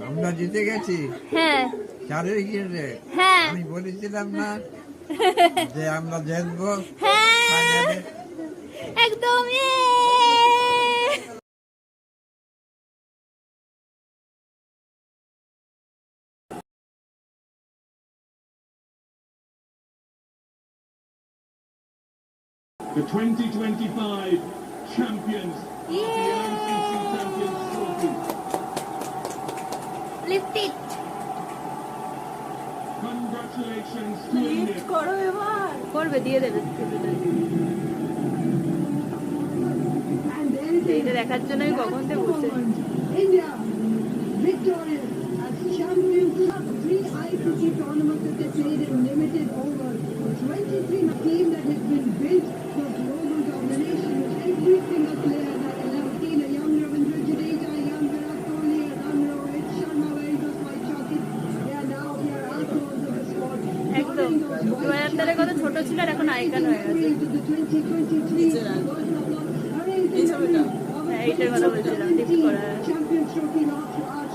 আমরা জিতে গেছি। হ্যাঁ 4 উইকেটে। হ্যাঁ আমি বলেছিলাম না যে আমরা জিতবো হ্যাঁ ফাইনালে। একদম The 2025 champions of the LMCC Champions Trophy. Lift it Congratulations to India. করবে, দিয়ে দেবে। এইটা দেখার জন্যই কখন থেকে বসে। India victorious as champions of 3 ICC tournaments that they played in limited over. 23 team that has been built for global domination. Every single player that I have seen, a young Ravindra Jadeja, a young Virat Kohli, a young Rohit Sharma, where he was quite shocking. They are now here icons of the sport. একদম 2000 কত ছোট ছিল আর এখন icon হয়ে গেছে। To the 2023 World Cup. হ্যাঁ এইটার কথা বলছিলাম, লিফট করা। Champions Trophy lost to our